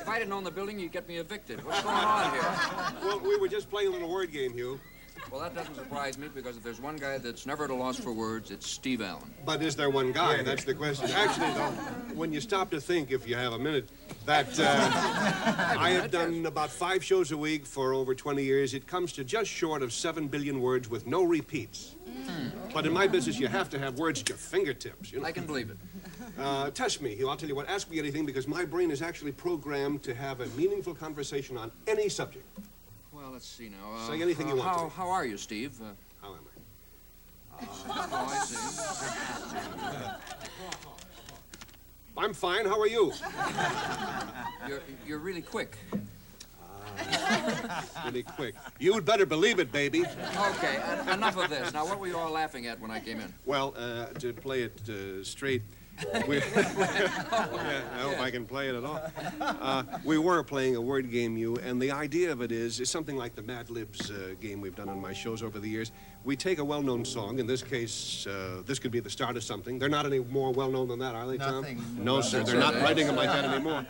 If I didn't own the building, you'd get me evicted. What's going on here? Well, we were just playing a little word game, Hugh. Well, that doesn't surprise me, because if there's one guy that's never at a loss for words, it's Steve Allen. But is there one guy? That's the question. Actually, though, when you stop to think, if you have a minute, that I have done about 5 shows a week for over 20 years. It comes to just short of 7 billion words with no repeats. But in my business, you have to have words at your fingertips. You know? I can believe it. Test me, Hugh. I'll tell you what. Ask me anything, because my brain is actually programmed to have a meaningful conversation on any subject. Well, let's see now. Say anything you want to. How are you, Steve? How am I? Oh, I see. I'm fine. How are you? You're really quick. Really quick. You'd better believe it, baby. Okay, enough of this. Now, what were you all laughing at when I came in? Well, to play it straight, I hope I can play it at all. We were playing a word game, you, and the idea of it is something like the Mad Libs game we've done on my shows over the years. We take a well-known song. In this case, this could be the start of something. They're not any more well-known than that, are they, Tom? Nothing. No, sir. They're not writing them like that anymore.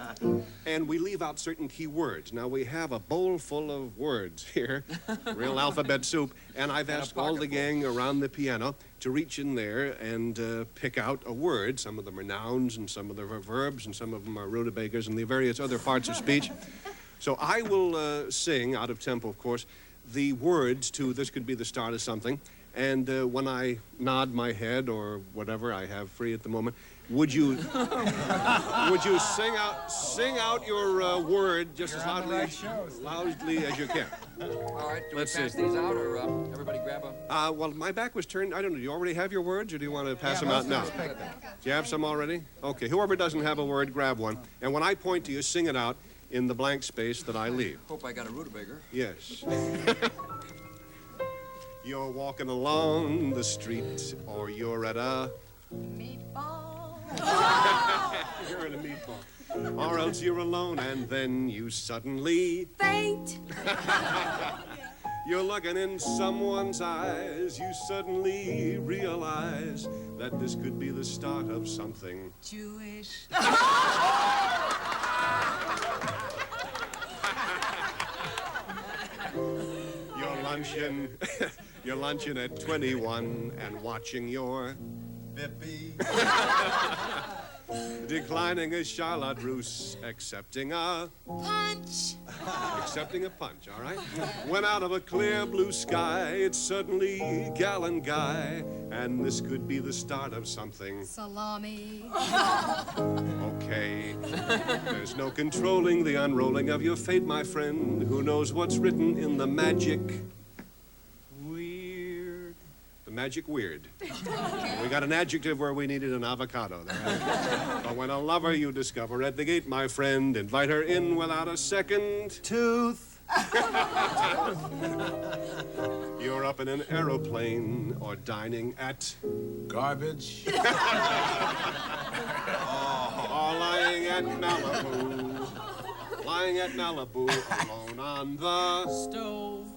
And we leave out certain key words. Now, we have a bowl full of words here, real alphabet soup, and I've asked all the gang around the piano to reach in there and pick out a word. Some of them are nouns, and some of them are verbs, and some of them are rudibakers, and the various other parts of speech. So I will sing, out of tempo, of course, the words to this could be the start of something. And when I nod my head or whatever I have free at the moment, would you sing out your word just as loudly as you can? All right, do Let's we pass see. these out, or everybody grab a... Well, my back was turned. I don't know. Do you already have your words, or do you want to pass them out now? Do you have some already? Okay. Whoever doesn't have a word, grab one. And when I point to you, sing it out in the blank space that I leave. Hope I got a rutabaga. Yes. You're walking along the street, or you're at a... Meatball. You're at a meatball. Or else you're alone, and then you suddenly... Faint. You're looking in someone's eyes. You suddenly realize that this could be the start of something. Jewish. You're lunching at 21 and watching your Bippy. declining a Charlotte Russe, accepting a Punch. accepting a punch, all right? Went out of a clear blue sky, it's suddenly gal and guy, and this could be the start of something. Salami. Okay, there's no controlling the unrolling of your fate, my friend. Who knows what's written in the magic weird? The magic weird. We got an adjective where we needed an avocado there. But when a lover you discover at the gate, my friend, invite her in without a second Tooth. You're up in an aeroplane or dining at Garbage. or lying at Malibu. Lying at Malibu, alone on the Stove.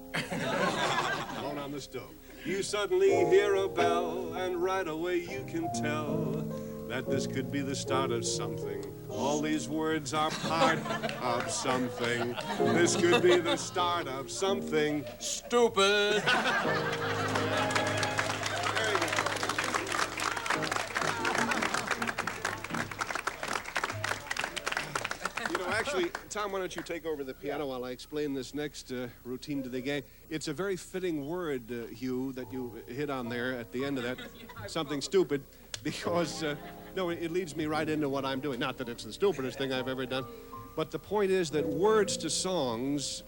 alone on the stove. You suddenly hear a bell, and right away you can tell that this could be the start of something. All these words are part of something. This could be the start of something stupid. Very good. You know, actually, Tom, why don't you take over the piano while I explain this next routine to the gang? It's a very fitting word, Hugh, that you hit on there at the end of that. Something stupid, because, no, it leads me right into what I'm doing. Not that it's the stupidest thing I've ever done, but the point is that words to songs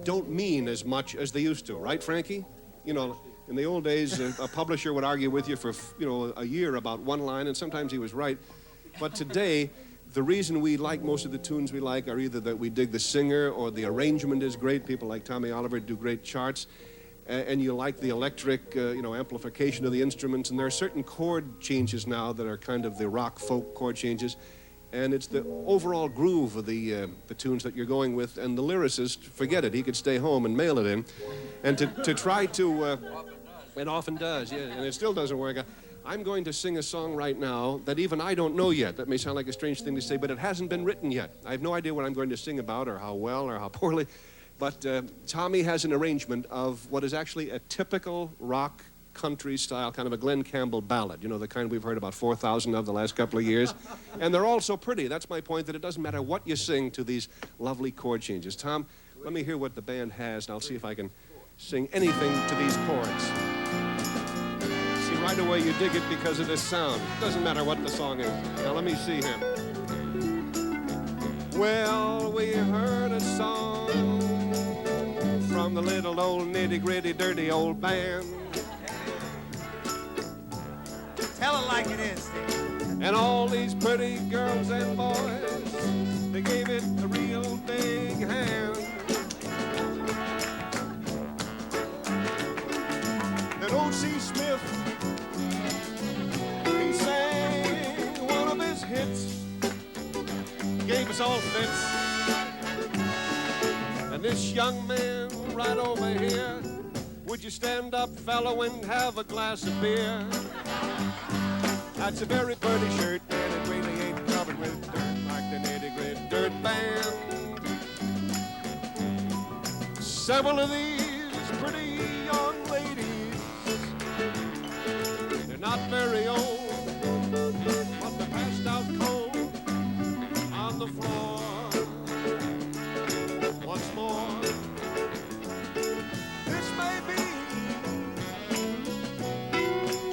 don't mean as much as they used to, right, Frankie? You know, in the old days, a publisher would argue with you for, a year about one line, and sometimes he was right. But today, the reason we like most of the tunes we like are either that we dig the singer or the arrangement is great. People like Tommy Oliver do great charts. And you like the electric, amplification of the instruments. And there are certain chord changes now that are kind of the rock folk chord changes. And it's the overall groove of the tunes that you're going with. And the lyricist, forget it, he could stay home and mail it in. And to try to... it often does, yeah, and it still doesn't work out. I'm going to sing a song right now that even I don't know yet. That may sound like a strange thing to say, but it hasn't been written yet. I have no idea what I'm going to sing about or how well or how poorly. But Tommy has an arrangement of what is actually a typical rock country style, kind of a Glenn Campbell ballad. You know, the kind we've heard about 4,000 of the last couple of years. And they're all so pretty. That's my point, that it doesn't matter what you sing to these lovely chord changes. Tom, let me hear what the band has, and I'll see if I can sing anything to these chords. See, right away you dig it because of this sound. It doesn't matter what the song is. Now let me see here. Well, we heard a song from the little old nitty-gritty dirty old band. Tell it like it is, Steve. And all these pretty girls and boys, they gave it a real big hand. Then O.C. Smith, he sang one of his hits, gave us all fits. And this young man right over here, would you stand up, fellow, and have a glass of beer? That's a very pretty shirt, and it really ain't covered with dirt like the nitty-gritty dirt band. Several of these pretty young ladies, they're not very old, but they're passed out cold on the floor. Once more, this may be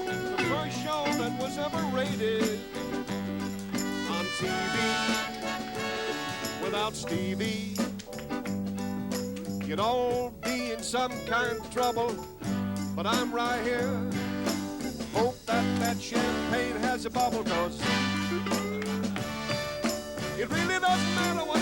the first show that was ever rated on TV without Stevie. You'd all be in some kind of trouble, but I'm right here. Hope that champagne has a bubble, 'cause it really doesn't matter what